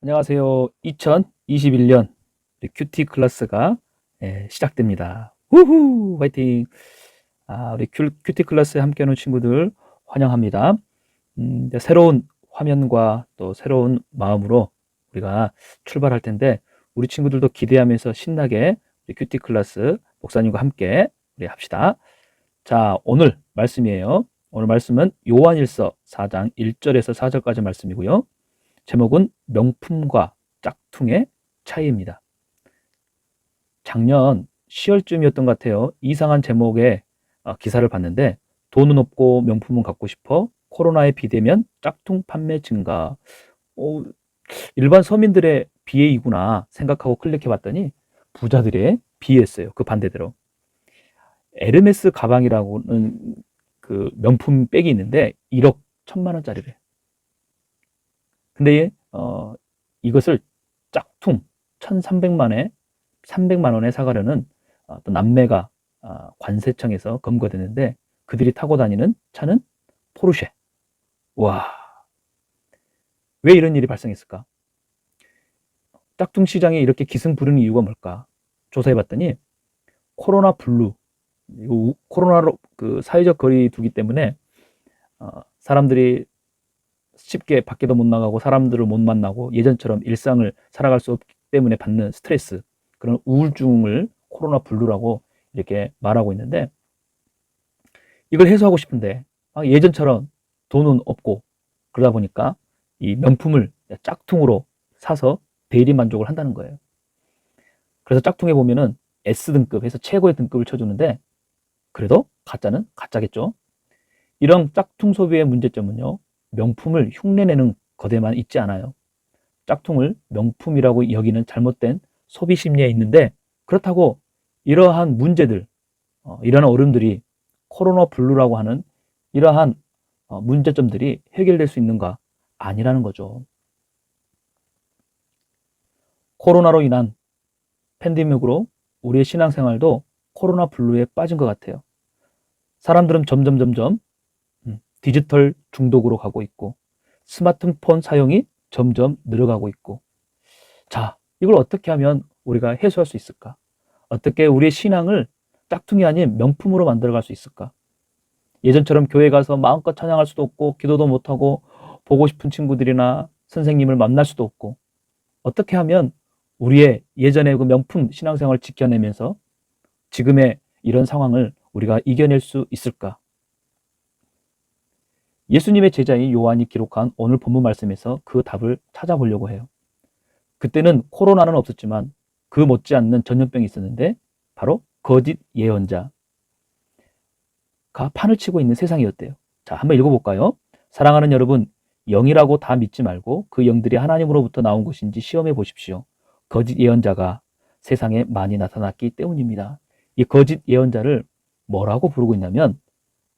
안녕하세요. 2021년 큐티 클래스가 시작됩니다. 우후! 화이팅! 우리 큐티 클래스에 함께하는 친구들 환영합니다. 이제 새로운 화면과 또 새로운 마음으로 우리가 출발할 텐데 우리 친구들도 기대하면서 신나게 우리 큐티 클래스 목사님과 함께 우리 합시다. 자, 오늘 말씀이에요. 오늘 말씀은 요한일서 4장 1절에서 4절까지 말씀이고요. 제목은 명품과 짝퉁의 차이입니다. 작년 10월쯤이었던 것 같아요. 이상한 제목의 기사를 봤는데 돈은 없고 명품은 갖고 싶어 코로나에 비대면 짝퉁 판매 증가. 일반 서민들의 비애이구나 생각하고 클릭해 봤더니 부자들의 비애였어요. 그 반대대로. 에르메스 가방이라고는 그 명품 백이 있는데 1억 1천만 원짜리래. 근데 이것을 짝퉁 1,300만 원에 사가려는 또 남매가 관세청에서 검거가 됐는데 그들이 타고 다니는 차는 포르쉐. 와, 왜 이런 일이 발생했을까? 짝퉁 시장에 이렇게 기승 부르는 이유가 뭘까? 조사해 봤더니 코로나 블루, 코로나로 그 사회적 거리 두기 때문에 사람들이 쉽게 밖에도 못 나가고 사람들을 못 만나고 예전처럼 일상을 살아갈 수 없기 때문에 받는 스트레스, 그런 우울증을 코로나 블루라고 이렇게 말하고 있는데, 이걸 해소하고 싶은데 예전처럼 돈은 없고 그러다 보니까 이 명품을 짝퉁으로 사서 대리 만족을 한다는 거예요. 그래서 짝퉁에 보면은 S등급 해서 최고의 등급을 쳐주는데 그래도 가짜는 가짜겠죠. 이런 짝퉁 소비의 문제점은요, 명품을 흉내내는 것에만 있지 않아요. 짝퉁을 명품이라고 여기는 잘못된 소비 심리에 있는데, 그렇다고 이러한 문제들, 이러한 어려움들이 코로나 블루라고 하는 이러한 문제점들이 해결될 수 있는가? 아니라는 거죠. 코로나로 인한 팬데믹으로 우리의 신앙생활도 코로나 블루에 빠진 것 같아요. 사람들은 점점 디지털 중독으로 가고 있고 스마트폰 사용이 점점 늘어가고 있고, 자, 이걸 어떻게 하면 우리가 해소할 수 있을까? 어떻게 우리의 신앙을 짝퉁이 아닌 명품으로 만들어갈 수 있을까? 예전처럼 교회 가서 마음껏 찬양할 수도 없고 기도도 못하고 보고 싶은 친구들이나 선생님을 만날 수도 없고, 어떻게 하면 우리의 예전의 그 명품 신앙생활을 지켜내면서 지금의 이런 상황을 우리가 이겨낼 수 있을까? 예수님의 제자인 요한이 기록한 오늘 본문 말씀에서 그 답을 찾아보려고 해요. 그때는 코로나는 없었지만 그 못지않는 전염병이 있었는데 바로 거짓 예언자가 판을 치고 있는 세상이었대요. 자, 한번 읽어볼까요? 사랑하는 여러분, 영이라고 다 믿지 말고 그 영들이 하나님으로부터 나온 것인지 시험해 보십시오. 거짓 예언자가 세상에 많이 나타났기 때문입니다. 이 거짓 예언자를 뭐라고 부르고 있냐면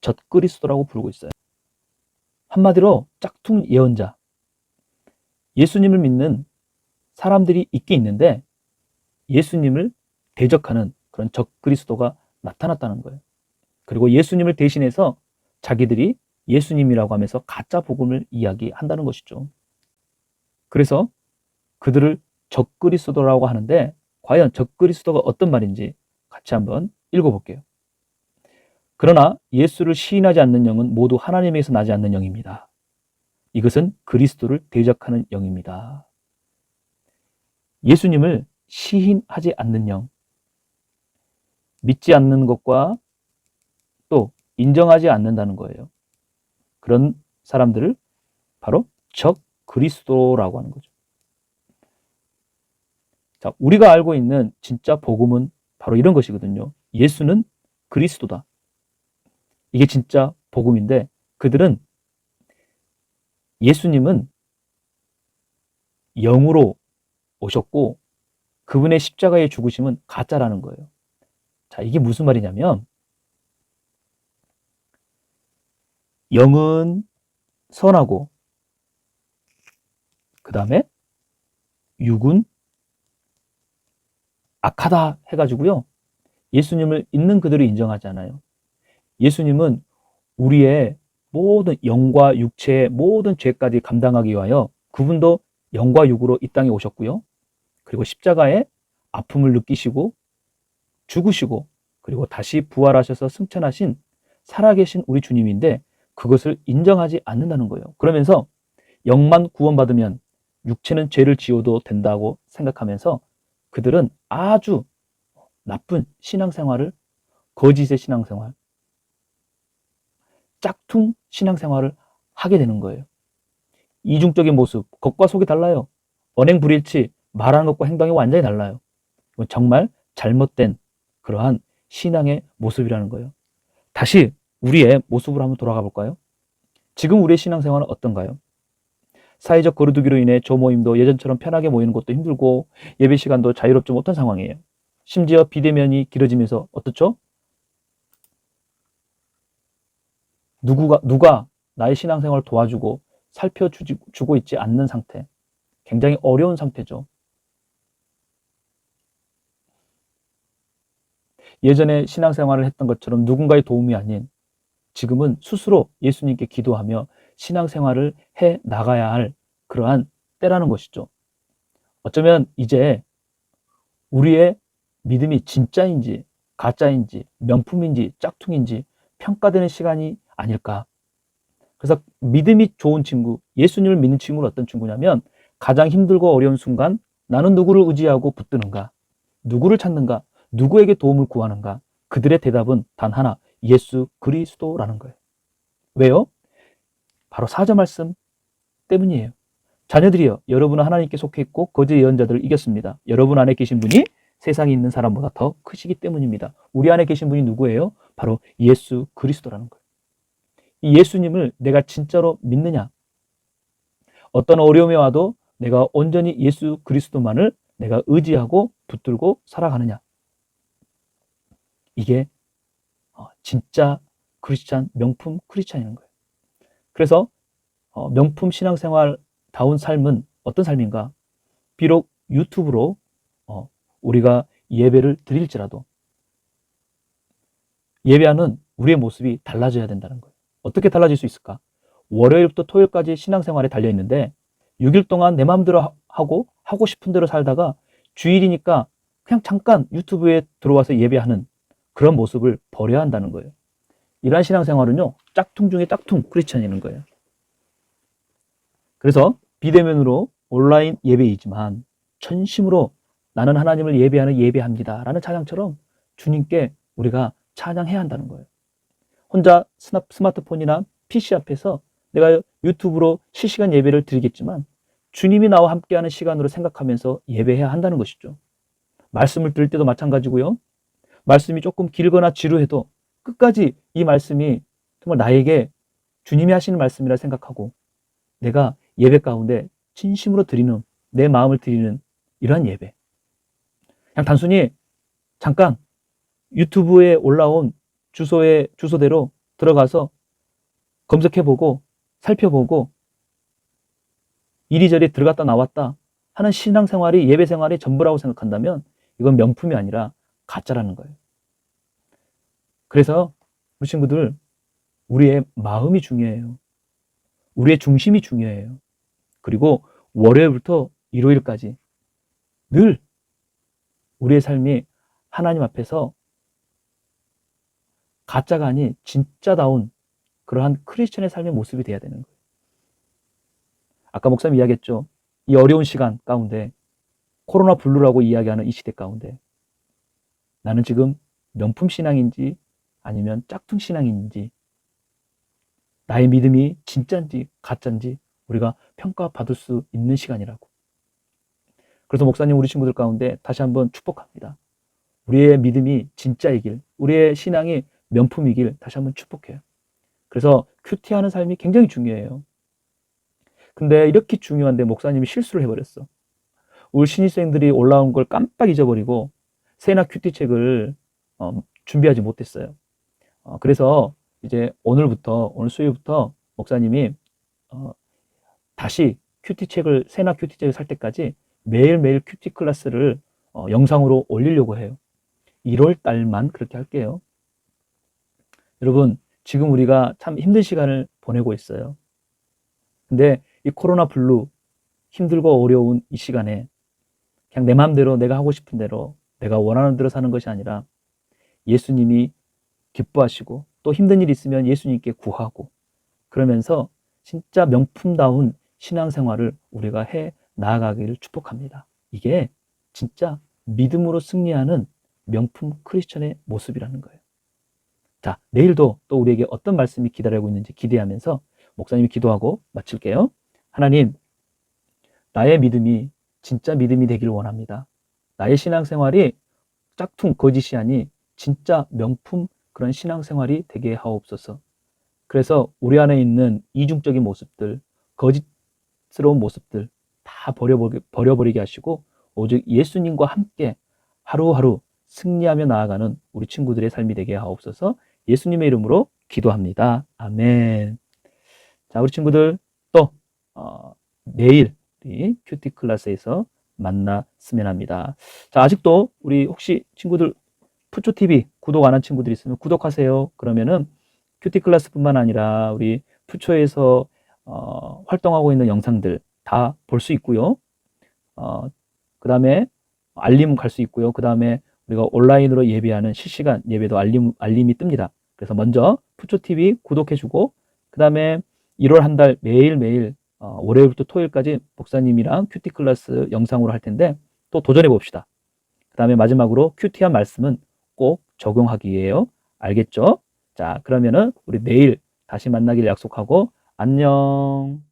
젖그리스도라고 부르고 있어요. 한마디로 짝퉁 예언자. 예수님을 믿는 사람들이 있긴 있는데 예수님을 대적하는 그런 적그리스도가 나타났다는 거예요. 그리고 예수님을 대신해서 자기들이 예수님이라고 하면서 가짜 복음을 이야기한다는 것이죠. 그래서 그들을 적그리스도라고 하는데 과연 적그리스도가 어떤 말인지 같이 한번 읽어볼게요. 그러나 예수를 시인하지 않는 영은 모두 하나님에게서 나지 않는 영입니다. 이것은 그리스도를 대적하는 영입니다. 예수님을 시인하지 않는 영, 믿지 않는 것과 또 인정하지 않는다는 거예요. 그런 사람들을 바로 적 그리스도라고 하는 거죠. 자, 우리가 알고 있는 진짜 복음은 바로 이런 것이거든요. 예수는 그리스도다. 이게 진짜 복음인데 그들은 예수님은 영으로 오셨고 그분의 십자가의 죽으심은 가짜라는 거예요. 자, 이게 무슨 말이냐면 영은 선하고 그 다음에 육은 악하다 해가지고요. 예수님을 있는 그대로 인정하지 않아요. 예수님은 우리의 모든 영과 육체의 모든 죄까지 감당하기 위하여 그분도 영과 육으로 이 땅에 오셨고요. 그리고 십자가의 아픔을 느끼시고 죽으시고 그리고 다시 부활하셔서 승천하신 살아계신 우리 주님인데 그것을 인정하지 않는다는 거예요. 그러면서 영만 구원받으면 육체는 죄를 지어도 된다고 생각하면서 그들은 아주 나쁜 신앙생활을, 거짓의 신앙생활, 짝퉁 신앙생활을 하게 되는 거예요. 이중적인 모습, 겉과 속이 달라요. 언행불일치, 말하는 것과 행동이 완전히 달라요. 정말 잘못된 그러한 신앙의 모습이라는 거예요. 다시 우리의 모습으로 한번 돌아가 볼까요? 지금 우리의 신앙생활은 어떤가요? 사회적 거리두기로 인해 조모임도 예전처럼 편하게 모이는 것도 힘들고 예배 시간도 자유롭지 못한 상황이에요. 심지어 비대면이 길어지면서 어떻죠? 누가 나의 신앙생활을 도와주고 살펴주고 있지 않는 상태. 굉장히 어려운 상태죠. 예전에 신앙생활을 했던 것처럼 누군가의 도움이 아닌 지금은 스스로 예수님께 기도하며 신앙생활을 해 나가야 할 그러한 때라는 것이죠. 어쩌면 이제 우리의 믿음이 진짜인지 가짜인지 명품인지 짝퉁인지 평가되는 시간이 아닐까. 그래서 믿음이 좋은 친구, 예수님을 믿는 친구는 어떤 친구냐면 가장 힘들고 어려운 순간 나는 누구를 의지하고 붙드는가, 누구를 찾는가, 누구에게 도움을 구하는가. 그들의 대답은 단 하나, 예수 그리스도라는 거예요. 왜요? 바로 사절 말씀 때문이에요. 자녀들이여, 여러분은 하나님께 속해 있고 거짓 예언자들을 이겼습니다. 여러분 안에 계신 분이 세상에 있는 사람보다 더 크시기 때문입니다. 우리 안에 계신 분이 누구예요? 바로 예수 그리스도라는 거예요. 이 예수님을 내가 진짜로 믿느냐? 어떤 어려움이 와도 내가 온전히 예수 그리스도만을 내가 의지하고 붙들고 살아가느냐? 이게 진짜 크리스찬, 명품 크리스찬이라는 거예요. 그래서 명품 신앙생활다운 삶은 어떤 삶인가? 비록 유튜브로 우리가 예배를 드릴지라도 예배하는 우리의 모습이 달라져야 된다는 거예요. 어떻게 달라질 수 있을까? 월요일부터 토요일까지 신앙생활에 달려있는데 6일 동안 내 마음대로 하고 싶은 대로 살다가 주일이니까 그냥 잠깐 유튜브에 들어와서 예배하는 그런 모습을 버려야 한다는 거예요. 이러한 신앙생활은요, 짝퉁 중에 짝퉁 크리스천이라는 거예요. 그래서 비대면으로 온라인 예배이지만 전심으로 나는 하나님을 예배하는 예배합니다 라는 찬양처럼 주님께 우리가 찬양해야 한다는 거예요. 혼자 스마트폰이나 PC 앞에서 내가 유튜브로 실시간 예배를 드리겠지만 주님이 나와 함께하는 시간으로 생각하면서 예배해야 한다는 것이죠. 말씀을 들을 때도 마찬가지고요. 말씀이 조금 길거나 지루해도 끝까지 이 말씀이 정말 나에게 주님이 하시는 말씀이라 생각하고 내가 예배 가운데 진심으로 드리는, 내 마음을 드리는 이러한 예배. 그냥 단순히 잠깐 유튜브에 올라온 주소대로 들어가서 검색해보고 살펴보고 이리저리 들어갔다 나왔다 하는 신앙생활이 예배 생활이 전부라고 생각한다면 이건 명품이 아니라 가짜라는 거예요. 그래서 우리 친구들, 우리의 마음이 중요해요. 우리의 중심이 중요해요. 그리고 월요일부터 일요일까지 늘 우리의 삶이 하나님 앞에서 가짜가 아닌 진짜다운 그러한 크리스천의 삶의 모습이 되어야 되는 거예요. 아까 목사님 이야기했죠. 이 어려운 시간 가운데 코로나 블루라고 이야기하는 이 시대 가운데 나는 지금 명품 신앙인지 아니면 짝퉁 신앙인지 나의 믿음이 진짜인지 가짜인지 우리가 평가받을 수 있는 시간이라고. 그래서 목사님 우리 친구들 가운데 다시 한번 축복합니다. 우리의 믿음이 진짜이길, 우리의 신앙이 명품이길 다시 한번 축복해요. 그래서 큐티하는 삶이 굉장히 중요해요. 근데 이렇게 중요한데 목사님이 실수를 해버렸어. 우리 신입생들이 올라온 걸 깜빡 잊어버리고 세나 큐티 책을 준비하지 못했어요. 그래서 이제 오늘 수요일부터 목사님이 다시 세나 큐티 책을 살 때까지 매일매일 큐티 클래스를 영상으로 올리려고 해요. 1월 달만 그렇게 할게요. 여러분, 지금 우리가 참 힘든 시간을 보내고 있어요. 근데 이 코로나 블루, 힘들고 어려운 이 시간에 그냥 내 마음대로 내가 하고 싶은 대로 내가 원하는 대로 사는 것이 아니라 예수님이 기뻐하시고 또 힘든 일 있으면 예수님께 구하고 그러면서 진짜 명품다운 신앙생활을 우리가 해 나아가기를 축복합니다. 이게 진짜 믿음으로 승리하는 명품 크리스천의 모습이라는 거예요. 자, 내일도 또 우리에게 어떤 말씀이 기다리고 있는지 기대하면서 목사님이 기도하고 마칠게요. 하나님, 나의 믿음이 진짜 믿음이 되길 원합니다. 나의 신앙생활이 짝퉁 거짓이 아니 진짜 명품 그런 신앙생활이 되게 하옵소서. 그래서 우리 안에 있는 이중적인 모습들, 거짓스러운 모습들 다 버려버리게 하시고 오직 예수님과 함께 하루하루 승리하며 나아가는 우리 친구들의 삶이 되게 하옵소서. 예수님의 이름으로 기도합니다. 아멘. 자, 우리 친구들 또 내일 우리 큐티 클래스에서 만났으면 합니다. 자, 아직도 우리 혹시 친구들 푸초TV 구독 안 한 친구들 있으면 구독하세요. 그러면은 큐티 클래스뿐만 아니라 우리 푸초에서 활동하고 있는 영상들 다 볼 수 있고요. 그 다음에 알림 갈 수 있고요. 그 다음에 우리가 온라인으로 예배하는 실시간 예배도 알림이 뜹니다. 그래서 먼저 푸초TV 구독해주고 그 다음에 1월 한 달 매일매일 월요일부터 토요일까지 목사님이랑 큐티 클래스 영상으로 할 텐데 또 도전해 봅시다. 그 다음에 마지막으로 큐티한 말씀은 꼭 적용하기예요. 알겠죠? 자, 그러면은 우리 내일 다시 만나기를 약속하고 안녕.